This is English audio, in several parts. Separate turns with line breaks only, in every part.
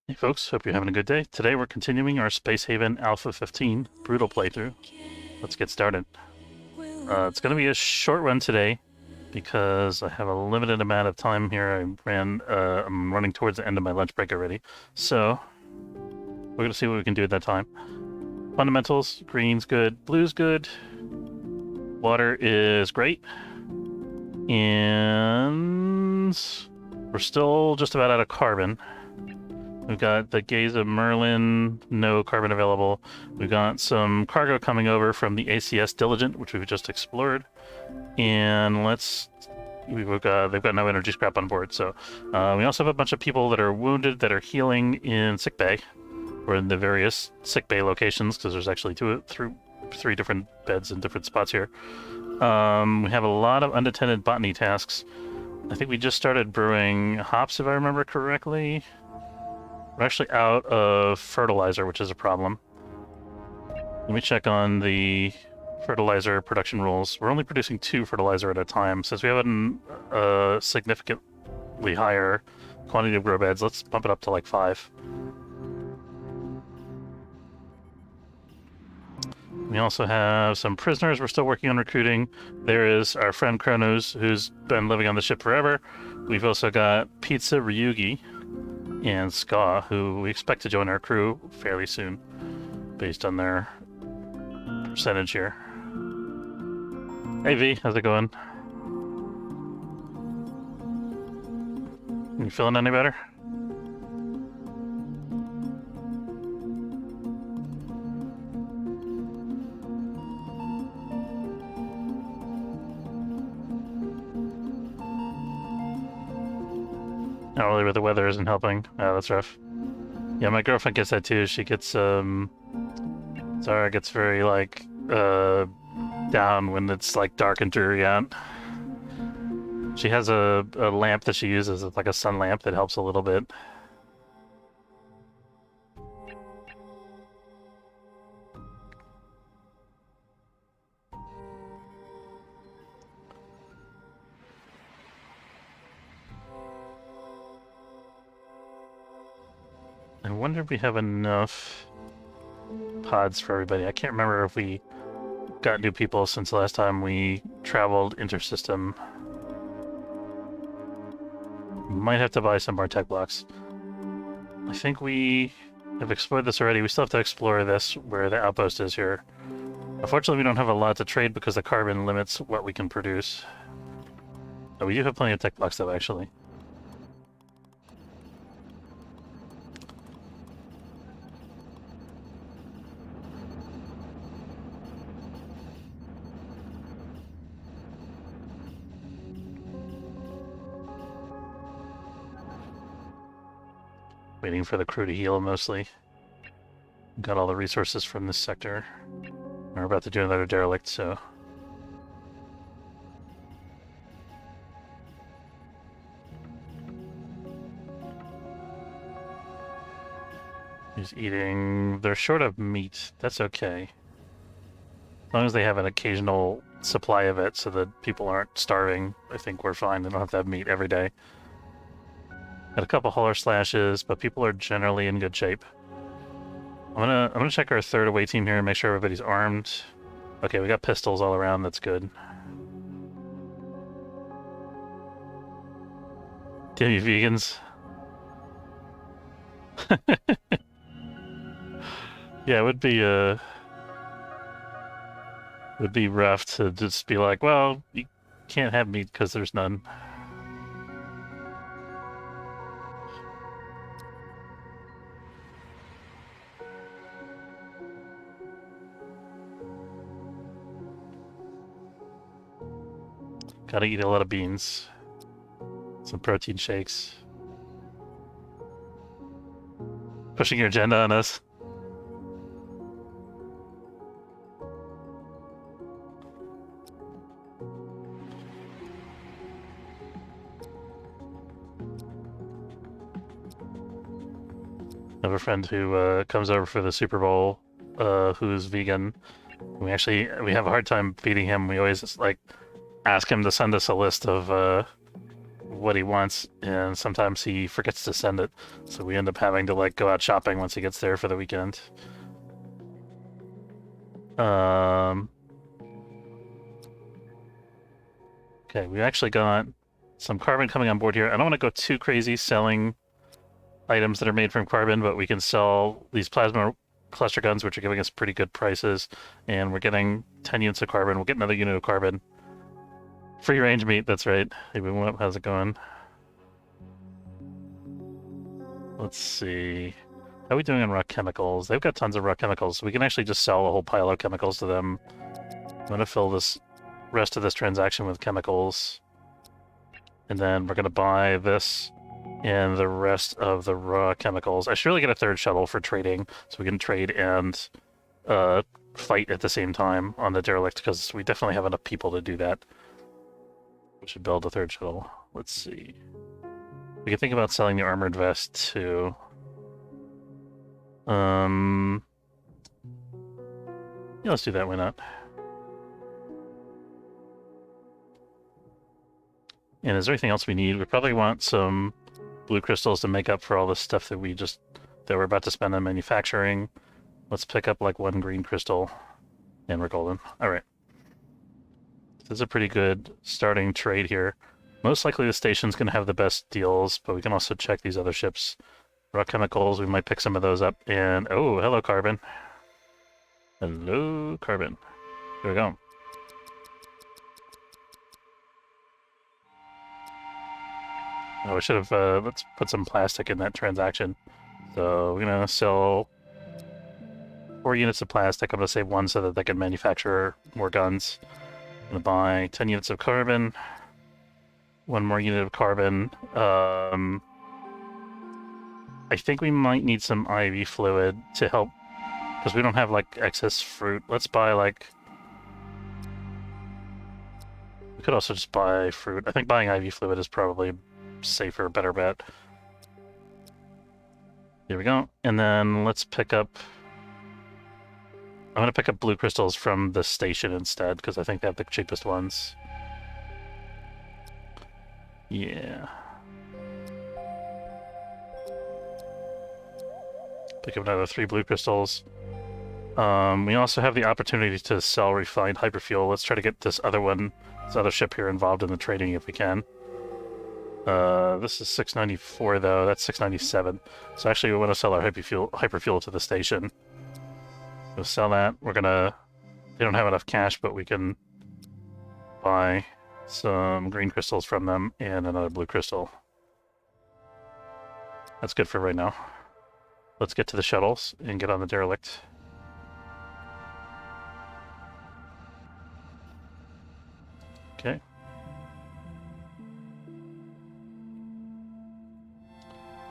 Hey folks, hope you're having a good day. Today we're continuing our Space Haven Alpha 15 Brutal playthrough. Let's get started. It's going to be a short run today because I have a limited amount of time here. I'm running towards the end of my lunch break already. So, we're going to see what we can do at that time. Fundamentals, green's good, blue's good, water is great, and we're still just about out of carbon. We've got the Gaze of Merlin, no carbon available. We've got some cargo coming over from the ACS Diligent, which we've just explored. And they've got no energy scrap on board. So we also have a bunch of people that are wounded that are healing in sickbay, or in the various sickbay locations, because there's actually three different beds in different spots here. We have a lot of unattended botany tasks. I think we just started brewing hops, if I remember correctly. We're actually out of fertilizer, which is a problem. Let me check on the fertilizer production rules. We're only producing 2 fertilizer at a time. Since we have a significantly higher quantity of grow beds, let's bump it up to like 5. We also have some prisoners we're still working on recruiting. There is our friend Kronos, who's been living on the ship forever. We've also got Pizza Ryugi and Ska, who we expect to join our crew fairly soon, based on their percentage here. Hey V, how's it going? You feeling any better? Not really, but the weather isn't helping. Oh, that's rough. Yeah, my girlfriend gets that too. She gets, Zara gets very, like, down when it's, like, dark and dreary out. She has a lamp that she uses. It's like a sun lamp that helps a little bit. I wonder if we have enough pods for everybody. I can't remember if we got new people since the last time we traveled intersystem. Might have to buy some more tech blocks. I think we have explored this already. We still have to explore this, where the outpost is here. Unfortunately, we don't have a lot to trade because the carbon limits what we can produce. Oh, we do have plenty of tech blocks, though, actually. Waiting for the crew to heal, mostly. Got all the resources from this sector. We're about to do another derelict, so... He's eating... They're short of meat. That's okay. As long as they have an occasional supply of it so that people aren't starving, I think we're fine. They don't have to have meat every day. Got a couple hauler slashes, but people are generally in good shape. I'm gonna check our third away team here and make sure everybody's armed. Okay, we got pistols all around, that's good. Damn you vegans. Yeah, it would be rough to just be like, well, you can't have meat because there's none. Gotta eat a lot of beans. Some protein shakes. Pushing your agenda on us. I have a friend who comes over for the Super Bowl, who's vegan. We have a hard time feeding him. We always like ask him to send us a list of what he wants, and sometimes he forgets to send it, so we end up having to like go out shopping once he gets there for the weekend. Okay, we actually got some carbon coming on board here. I don't want to go too crazy selling items that are made from carbon, but we can sell these plasma cluster guns, which are giving us pretty good prices, and we're getting 10 units of carbon. We'll get another unit of carbon. Free range meat, that's right. Hey, how's it going? Let's see. How are we doing on raw chemicals? They've got tons of raw chemicals, so we can actually just sell a whole pile of chemicals to them. I'm going to fill this rest of this transaction with chemicals. And then we're going to buy this and the rest of the raw chemicals. I should really get a third shuttle for trading, so we can trade and fight at the same time on the derelict, because we definitely have enough people to do that. We should build a third shuttle. Let's see. We can think about selling the armored vest too. Yeah, let's do that. Why not? And is there anything else we need? We probably want some blue crystals to make up for all the stuff that we're about to spend on manufacturing. Let's pick up like one green crystal, and we're golden. All right. This is a pretty good starting trade here. Most likely the station's going to have the best deals, but we can also check these other ships. Raw chemicals, we might pick some of those up. And, oh, hello, carbon. Hello, carbon. Here we go. Oh, we should have, let's put some plastic in that transaction. So we're going to sell 4 units of plastic. I'm going to save 1 so that they can manufacture more guns. I'm going to buy 10 units of carbon. 1 more unit of carbon. I think we might need some IV fluid to help, because we don't have, like, excess fruit. Let's buy, like... We could also just buy fruit. I think buying IV fluid is probably safer, better bet. Here we go. And then let's pick up... I'm going to pick up blue crystals from the station instead, because I think they have the cheapest ones. Yeah. Pick up another 3 blue crystals. We also have the opportunity to sell refined hyperfuel. Let's try to get this other ship here involved in the trading if we can. This is 694 though, that's 697. So actually we want to sell our hyperfuel to the station. We'll sell that. They don't have enough cash, but we can buy some green crystals from them and another blue crystal. That's good for right now. Let's get to the shuttles and get on the derelict. Okay.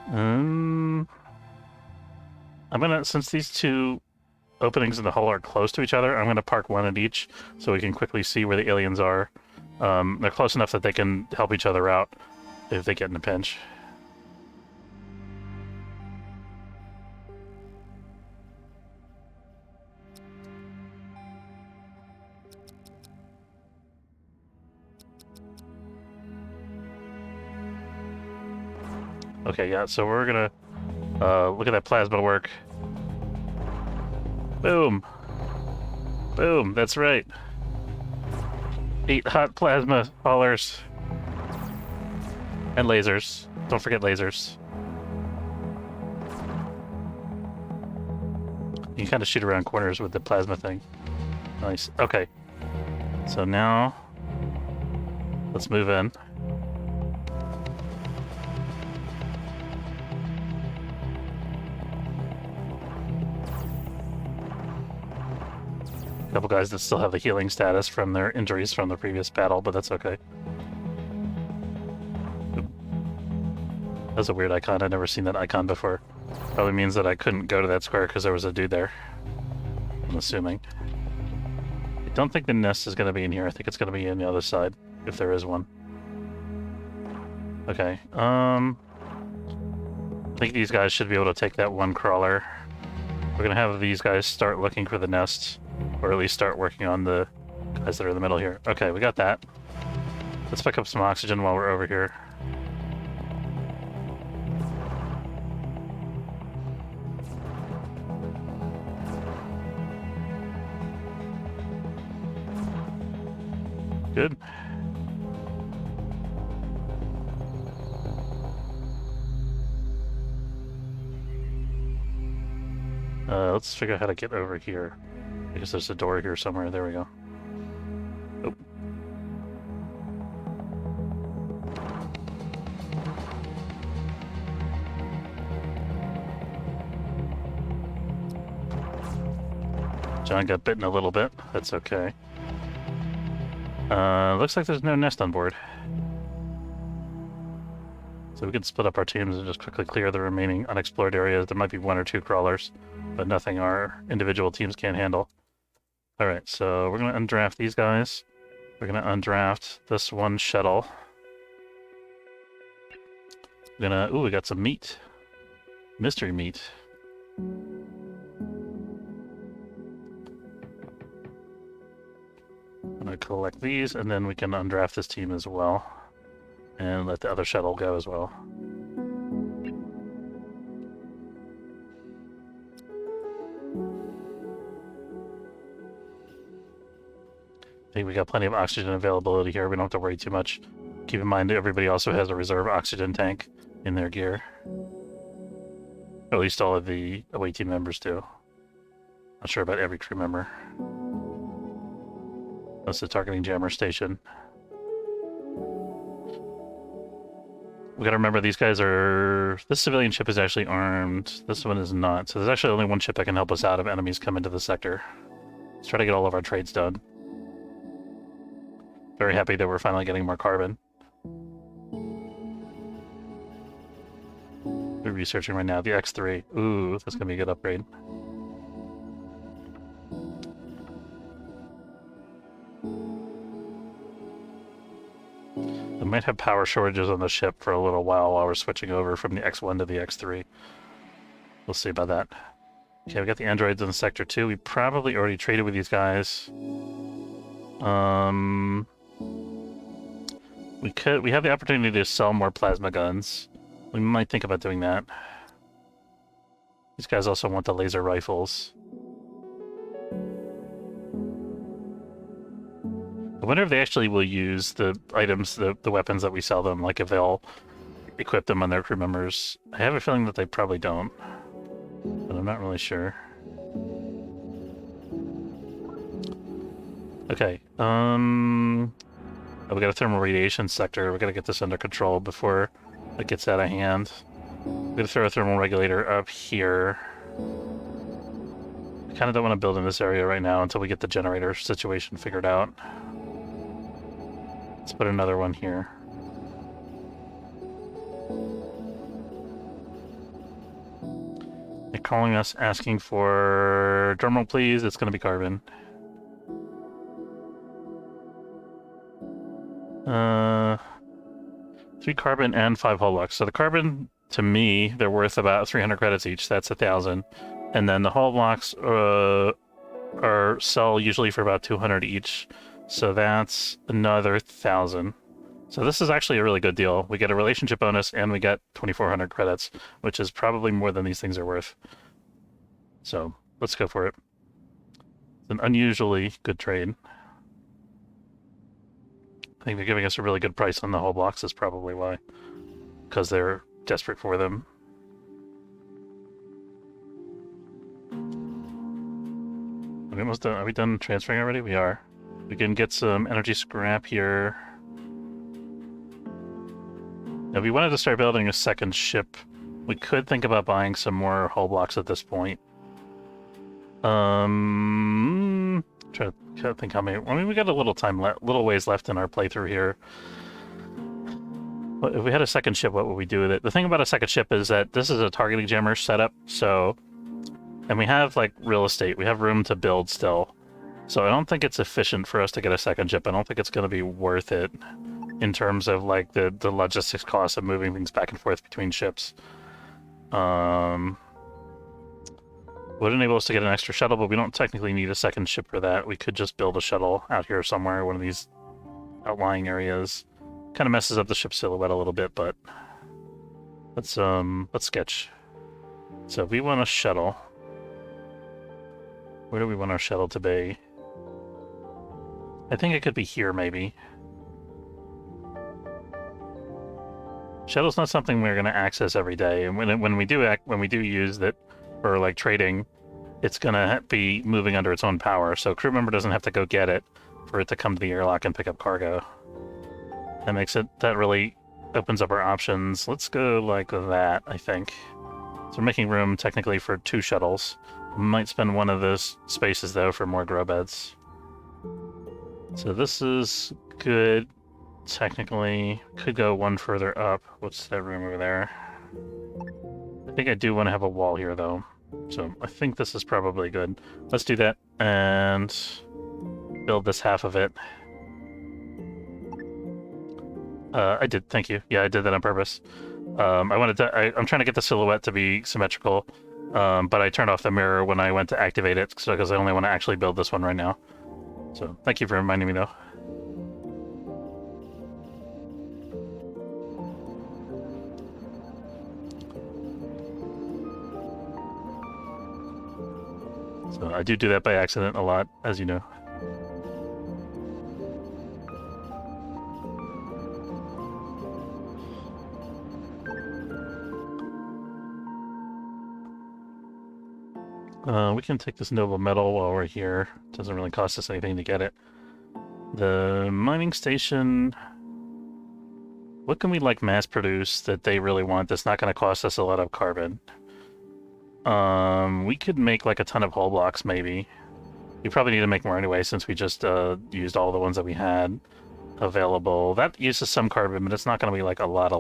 I'm gonna, since these 2 openings in the hull are close to each other, I'm gonna park 1 at each so we can quickly see where the aliens are. They're close enough that they can help each other out if they get in a pinch. Okay, yeah, so we're gonna look at that plasma work. Boom. Boom, that's right. 8 hot plasma haulers. And lasers. Don't forget lasers. You can kind of shoot around corners with the plasma thing. Nice. Okay. So now, let's move in. Couple guys that still have the healing status from their injuries from the previous battle, but that's okay. That's a weird icon. I've never seen that icon before. Probably means that I couldn't go to that square because there was a dude there. I'm assuming. I don't think the nest is going to be in here. I think it's going to be on the other side, if there is one. Okay. I think these guys should be able to take that 1 crawler. We're going to have these guys start looking for the nest. Or at least start working on the guys that are in the middle here. Okay, we got that. Let's pick up some oxygen while we're over here. Good. Let's figure out how to get over here. I guess there's a door here somewhere. There we go. Oh. John got bitten a little bit. That's okay. Looks like there's no nest on board. So we can split up our teams and just quickly clear the remaining unexplored areas. There might be 1 or 2 crawlers, but nothing our individual teams can't handle. Alright, so we're going to undraft these guys. We're going to undraft this one shuttle. We're gonna... Ooh, we got some meat. Mystery meat. I'm gonna collect these, and then we can undraft this team as well. And let the other shuttle go as well. I think we got plenty of oxygen availability here. We don't have to worry too much. Keep in mind that everybody also has a reserve oxygen tank in their gear. Or at least all of the away team members do. Not sure about every crew member. That's the targeting jammer station. We gotta remember these guys are... This civilian ship is actually armed. This one is not. So there's actually only one ship that can help us out if enemies come into the sector. Let's try to get all of our trades done. Very happy that we're finally getting more carbon. We're researching right now the X3. Ooh, that's gonna be a good upgrade. We might have power shortages on the ship for a little while we're switching over from the X1 to the X3. We'll see about that. Okay, we got the androids in Sector 2. We probably already traded with these guys. We have the opportunity to sell more plasma guns. We might think about doing that. These guys also want the laser rifles. I wonder if they actually will use the items, the weapons that we sell them, like if they'll equip them on their crew members. I have a feeling that they probably don't, but I'm not really sure. Okay, we got a thermal radiation sector. We gotta get this under control before it gets out of hand. We're gonna throw a thermal regulator up here. I kinda don't want to build in this area right now until we get the generator situation figured out. Let's put another one here. They're calling us, asking for... Drumroll please, it's gonna be carbon. 3 carbon and 5 hull blocks. So the carbon, to me, they're worth about 300 credits each. That's 1,000. And then the hull blocks sell usually for about 200 each. So that's another 1,000. So this is actually a really good deal. We get a relationship bonus and we get 2,400 credits, which is probably more than these things are worth. So let's go for it. It's an unusually good trade. I think they're giving us a really good price on the hull blocks, is probably why. Because they're desperate for them. Are we almost done? Are we done transferring already? We are. We can get some energy scrap here. If we wanted to start building a second ship, we could think about buying some more hull blocks at this point. Try to think how many. I mean, we got a little time little ways left in our playthrough here. But if we had a second ship, what would we do with it? The thing about a second ship is that this is a targeting jammer setup, so... And we have, like, real estate. We have room to build still. So I don't think it's efficient for us to get a second ship. I don't think it's going to be worth it in terms of, like, the logistics costs of moving things back and forth between ships. Would enable us to get an extra shuttle, but we don't technically need a second ship for that. We could just build a shuttle out here somewhere, one of these outlying areas. Kind of messes up the ship silhouette a little bit, but let's sketch. So we want a shuttle. Where do we want our shuttle to be? I think it could be here, maybe. Shuttle's not something we're going to access every day, and when we do use it for like trading, it's going to be moving under its own power. So crew member doesn't have to go get it for it to come to the airlock and pick up cargo. That really opens up our options. Let's go like that, I think. So we're making room technically for 2 shuttles. We might spend one of those spaces though for more grow beds. So this is good. Technically, could go one further up. What's that room over there? I think I do want to have a wall here, though. So I think this is probably good. Let's do that and build this half of it. I did, thank you. Yeah, I did that on purpose. I'm trying to get the silhouette to be symmetrical, but I turned off the mirror when I went to activate it because I only want to actually build this one right now. So thank you for reminding me, though. So I do that by accident a lot, as you know. We can take this noble metal while we're here. It doesn't really cost us anything to get it. The mining station... What can we, like, mass produce that they really want that's not going to cost us a lot of carbon? We could make, like, a ton of hull blocks, maybe. We probably need to make more anyway, since we just used all the ones that we had available. That uses some carbon, but it's not going to be, like, a lot.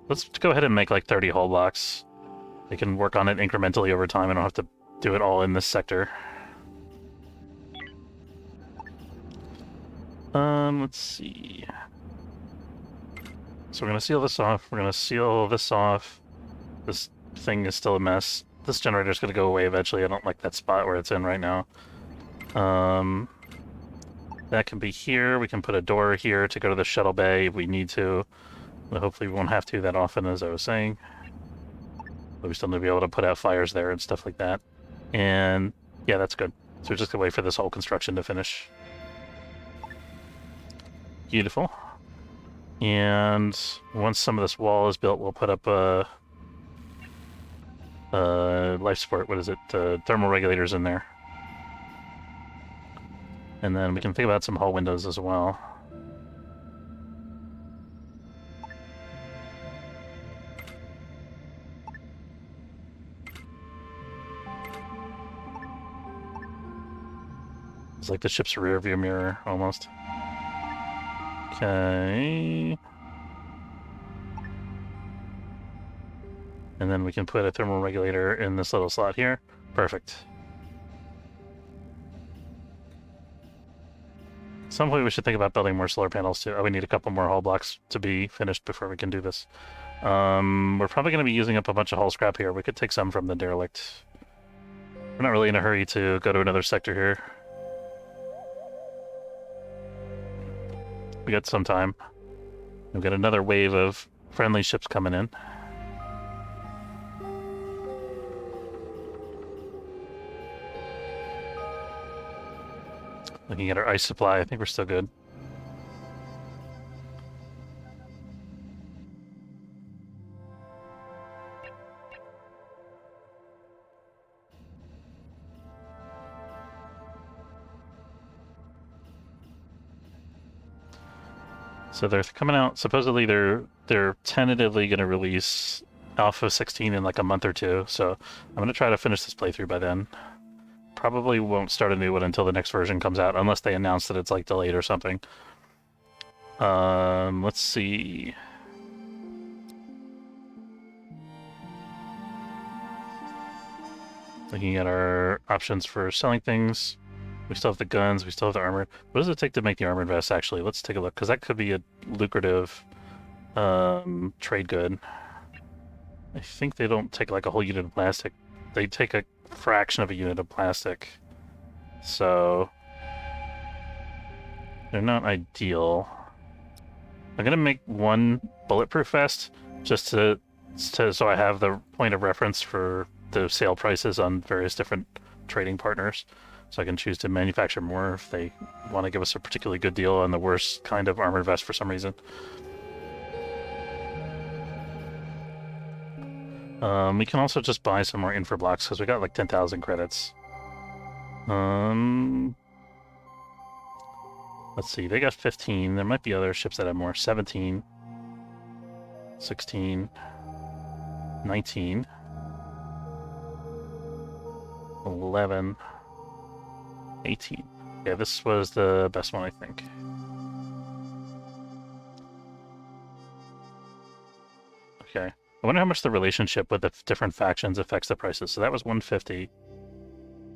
Let's go ahead and make, like, 30 hull blocks. They can work on it incrementally over time. I don't have to do it all in this sector. Let's see. So we're going to seal this off. We're going to seal this off. This thing is still a mess. This generator's going to go away eventually. I don't like that spot where it's in right now. That can be here. We can put a door here to go to the shuttle bay if we need to. But hopefully we won't have to that often, as I was saying. But we still need to be able to put out fires there and stuff like that. And yeah, that's good. So we're just going to wait for this whole construction to finish. Beautiful. And once some of this wall is built, we'll put up a life support, thermal regulators in there. And then we can think about some hull windows as well. It's like the ship's rear view mirror, almost. Okay. And then we can put a thermal regulator in this little slot here. Perfect. At some point we should think about building more solar panels too. Oh, we need a couple more hull blocks to be finished before we can do this. We're probably going to be using up a bunch of hull scrap here. We could take some from the derelict. We're not really in a hurry to go to another sector here. We got some time. We've got another wave of friendly ships coming in. Looking at our ice supply, I think we're still good. So they're coming out, supposedly they're tentatively going to release Alpha 16 in like a month or two, so I'm going to try to finish this playthrough by then. Probably won't start a new one until the next version comes out, unless they announce that it's like delayed or something. Let's see. Looking at our options for selling things. We still have the guns, we still have the armor. What does it take to make the armored vest, actually? Let's take a look, because that could be a lucrative trade good. I think they don't take like a whole unit of plastic. They take a fraction of a unit of plastic. So they're not ideal. I'm gonna make one bulletproof vest just so I have the point of reference for the sale prices on various different trading partners. So I can choose to manufacture more if they want to give us a particularly good deal on the worst kind of armored vest for some reason. We can also just buy some more infra blocks because we got like 10,000 credits. Let's see, they got 15. There might be other ships that have more. 17, 16, 19, 11, 18. Yeah, this was the best one, I think. Okay. I wonder how much the relationship with the different factions affects the prices. So that was 150.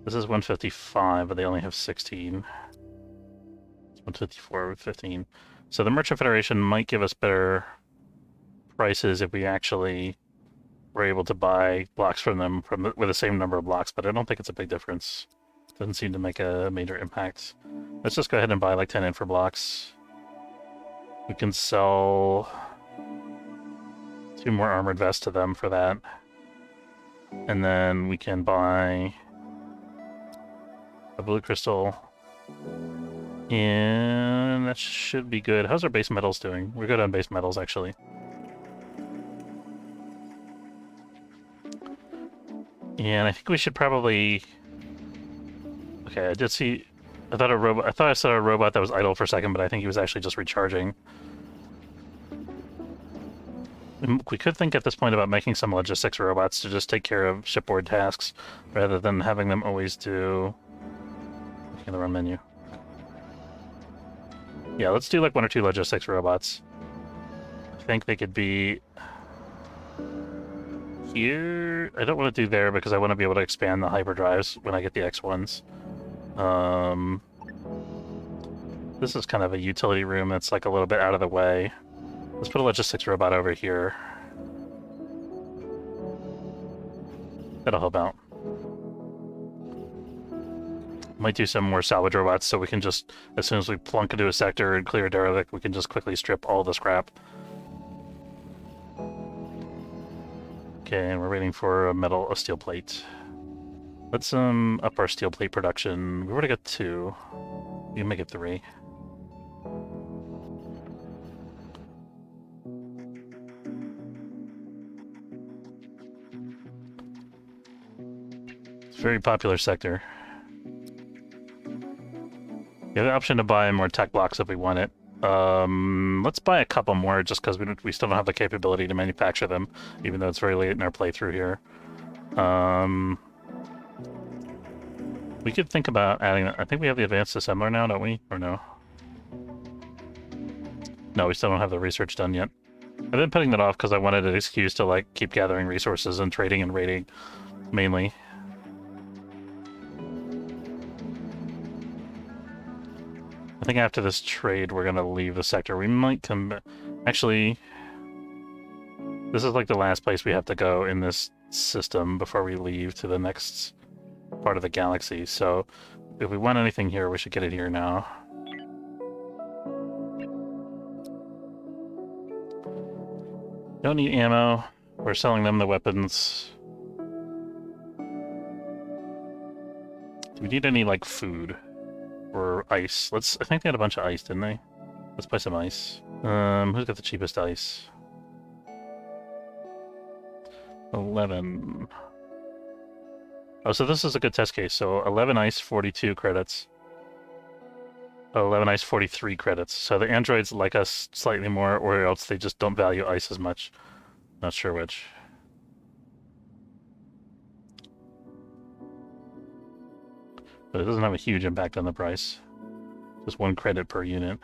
This is 155, but they only have 16. It's 154 with 15. So the Merchant Federation might give us better prices if we actually were able to buy blocks from them with the same number of blocks, but I don't think it's a big difference. Doesn't seem to make a major impact. Let's just go ahead and buy like 10 infra blocks. We can sell 2 more armored vests to them for that. And then we can buy a blue crystal. And that should be good. How's our base metals doing? We're good on base metals, actually. And I think we should probably... Okay, I did see... I thought I saw a robot that was idle for a second, but I think he was actually just recharging. We could think at this point about making some logistics robots to just take care of shipboard tasks, rather than having them always do... Okay, the run menu. Yeah, let's do like 1 or 2 logistics robots. I think they could be... here... I don't want to do there because I want to be able to expand the hyperdrives when I get the X1s. This is kind of a utility room that's like a little bit out of the way. Let's put a logistics robot over here. That'll help out. Might do some more salvage robots so we can just, as soon as we plunk into a sector and clear a derelict, we can just quickly strip all the scrap. Okay, and we're waiting for a steel plate. Let's up our steel plate production. We've already got 2. We can make it 3. It's a very popular sector. We have the option to buy more tech blocks if we want it. Let's buy a couple more just because we still don't have the capability to manufacture them, even though it's very late in our playthrough here. We could think about adding... I think we have the advanced assembler now, don't we? Or no? No, we still don't have the research done yet. I've been putting that off because I wanted an excuse to like keep gathering resources and trading and raiding, mainly. I think after this trade, we're gonna leave the sector. We might come back. Actually, this is like the last place we have to go in this system before we leave to the next part of the galaxy. So if we want anything here, we should get it here now. Don't need ammo. We're selling them the weapons. Do we need any, like, food? Or ice? I think they had a bunch of ice, didn't they? Let's buy some ice. Who's got the cheapest ice? 11. Oh, so this is a good test case. So 11 ice, 42 credits. 11 ice, 43 credits. So the androids like us slightly more, or else they just don't value ice as much. Not sure which. But it doesn't have a huge impact on the price. Just 1 credit per unit.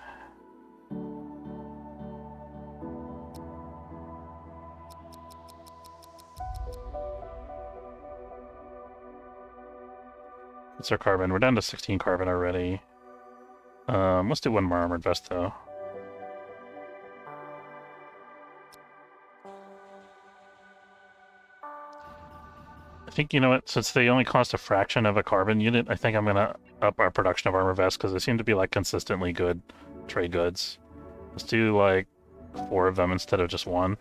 What's our carbon? We're down to 16 carbon already. Let's do 1 more armored vest, though. I think, you know what, since they only cost a fraction of a carbon unit, I think I'm gonna up our production of armor vests, because they seem to be, like, consistently good trade goods. Let's do, like, 4 of them instead of just 1.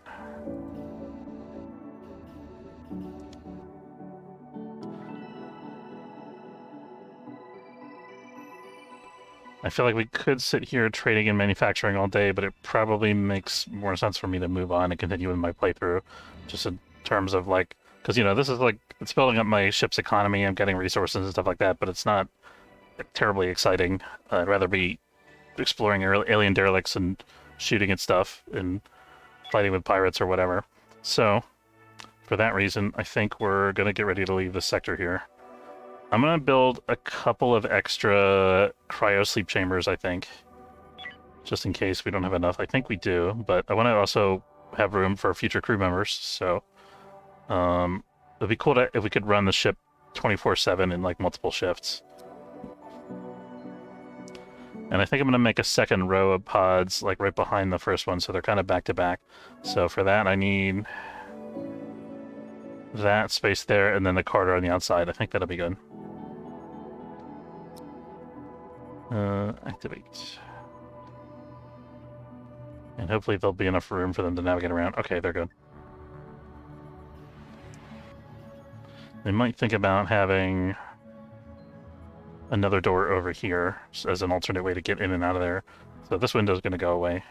I feel like we could sit here trading and manufacturing all day, but it probably makes more sense for me to move on and continue with my playthrough, just in terms of like, because you know this is like it's building up my ship's economy. I'm getting resources and stuff like that, but it's not terribly exciting. I'd rather be exploring alien derelicts and shooting at stuff and fighting with pirates or whatever. So, for that reason, I think we're gonna get ready to leave this sector here. I'm gonna build a couple of extra cryo sleep chambers, I think. Just in case we don't have enough. I think we do, but I want to also have room for future crew members, so it'd be cool if we could run the ship 24/7 in like multiple shifts. And I think I'm gonna make a second row of pods like right behind the first one, so they're kind of back to back. So for that I need that space there and then the Carter on the outside. I think that'll be good. Activate. And hopefully there'll be enough room for them to navigate around. Okay, they're good. They might think about having another door over here as an alternate way to get in and out of there. So this window's going to go away,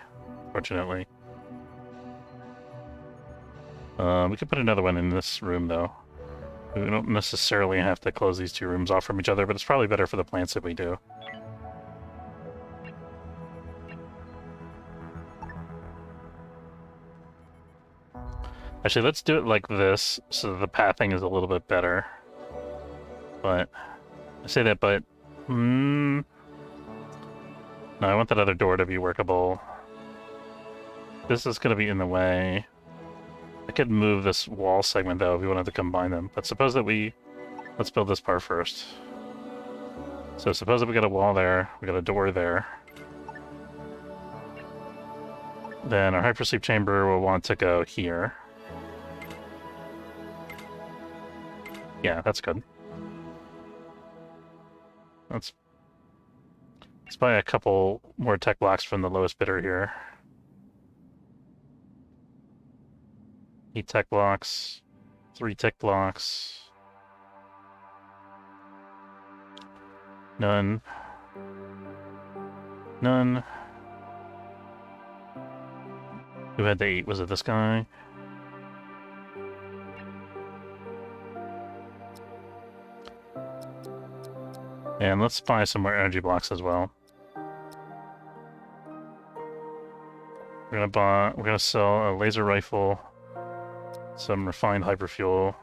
fortunately. We could put another one in this room, though. We don't necessarily have to close these two rooms off from each other, but it's probably better for the plants if we do. Actually, let's do it like this, so the pathing is a little bit better. But, I say that, but... no, I want that other door to be workable. This is going to be in the way. I could move this wall segment, though, if we wanted to combine them. But suppose that we... Let's build this part first. So suppose that we got a wall there, we got a door there. Then our hypersleep chamber will want to go here. Yeah, that's good. Let's buy a couple more tech blocks from the lowest bidder here. 8 tech blocks, 3 tech blocks. None. None. Who had the 8? Was it this guy? And let's buy some more energy blocks as well. We're gonna sell a laser rifle, some refined hyperfuel.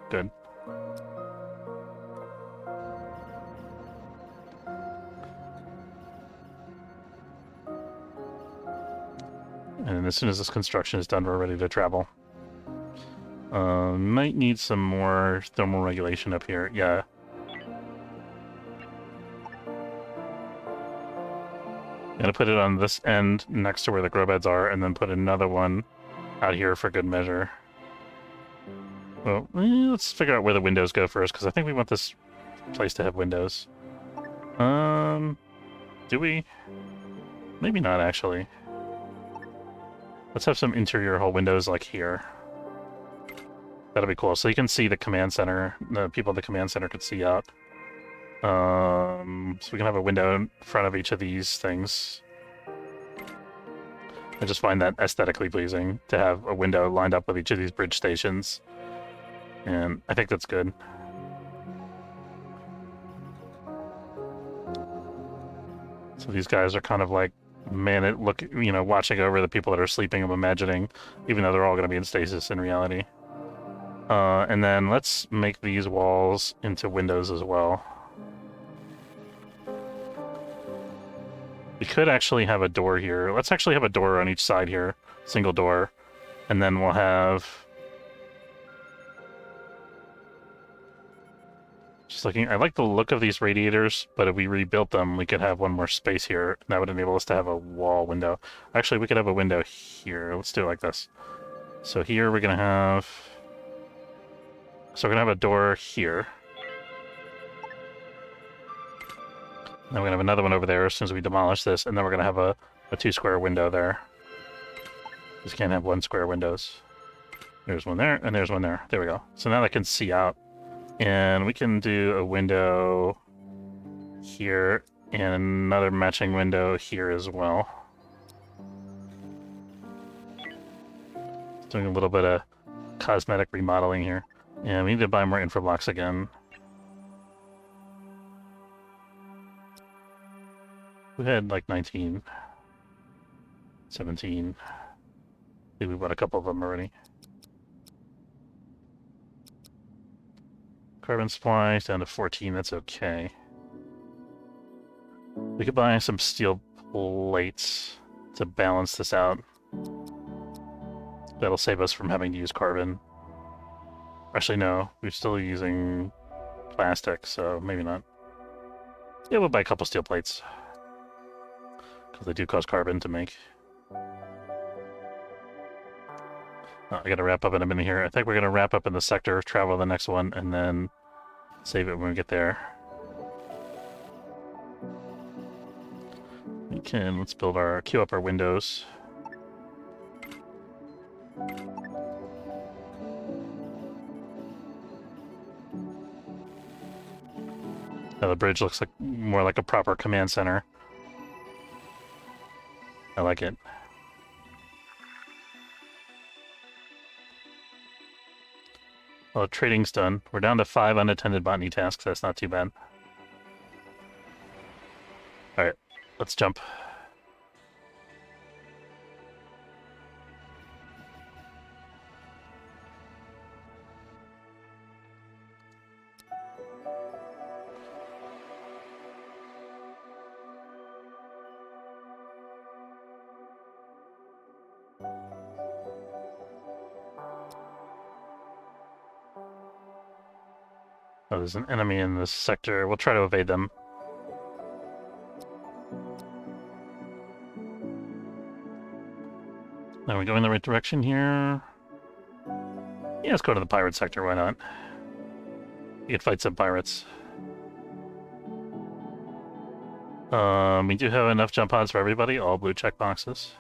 Good. And as soon as this construction is done, we're ready to travel. Might need some more thermal regulation up here. Yeah. Gonna put it on this end next to where the grow beds are, and then put another one out here for good measure. Well, let's figure out where the windows go first, because I think we want this place to have windows. Do we? Maybe not, actually. Let's have some interior hull windows like here. That'll be cool. So you can see the command center. The people at the command center could see out. So we can have a window in front of each of these things. I just find that aesthetically pleasing to have a window lined up with each of these bridge stations. And I think that's good. So these guys are kind of like, watching over the people that are sleeping, I'm imagining, even though they're all going to be in stasis in reality. And then let's make these walls into windows as well. We could actually have a door here. Let's actually have a door on each side here. Single door. And then we'll have... Just looking... I like the look of these radiators, but if we rebuilt them, we could have one more space here. That would enable us to have a wall window. Actually, we could have a window here. Let's do it like this. So here we're going to have... So we're going to have a door here. Then we're going to have another one over there as soon as we demolish this, and then we're going to have a 2-square window there. Just can't have 1 square windows. There's one there, and there's one there. There we go. So now I can see out. And we can do a window here, and another matching window here as well. Doing a little bit of cosmetic remodeling here. Yeah, we need to buy more infrablocks again. We had like 19, 17. I think we bought a couple of them already. Carbon supply down to 14, that's okay. We could buy some steel plates to balance this out. That'll save us from having to use carbon. Actually, no, we're still using plastic, so maybe not. Yeah, we'll buy a couple steel plates. Because they do cost carbon to make. Oh, I gotta wrap up in a minute here. I think we're gonna wrap up in the sector, travel to the next one, and then save it when we get there. Okay, let's queue up our windows. Now the bridge looks like more like a proper command center. I like it. Well, trading's done. We're down to 5 unattended botany tasks. That's not too bad. Alright, let's jump. Oh, there's an enemy in this sector. We'll try to evade them. Are we going in the right direction here? Yeah, let's go to the pirate sector, why not? We could fight some pirates. We do have enough jump pods for everybody, all blue check boxes.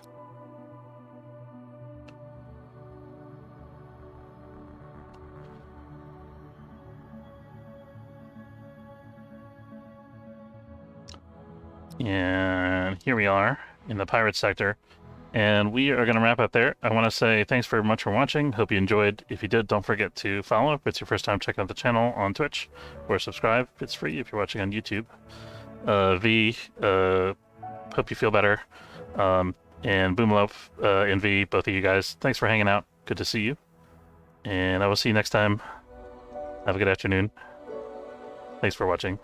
And here we are in the pirate sector. And we are going to wrap up there. I want to say thanks very much for watching. Hope you enjoyed. If you did, don't forget to follow if it's your first time checking out the channel on Twitch, or subscribe. It's free if you're watching on YouTube. Hope you feel better. And Boomloaf and V, both of you guys, thanks for hanging out. Good to see you. And I will see you next time. Have a good afternoon. Thanks for watching.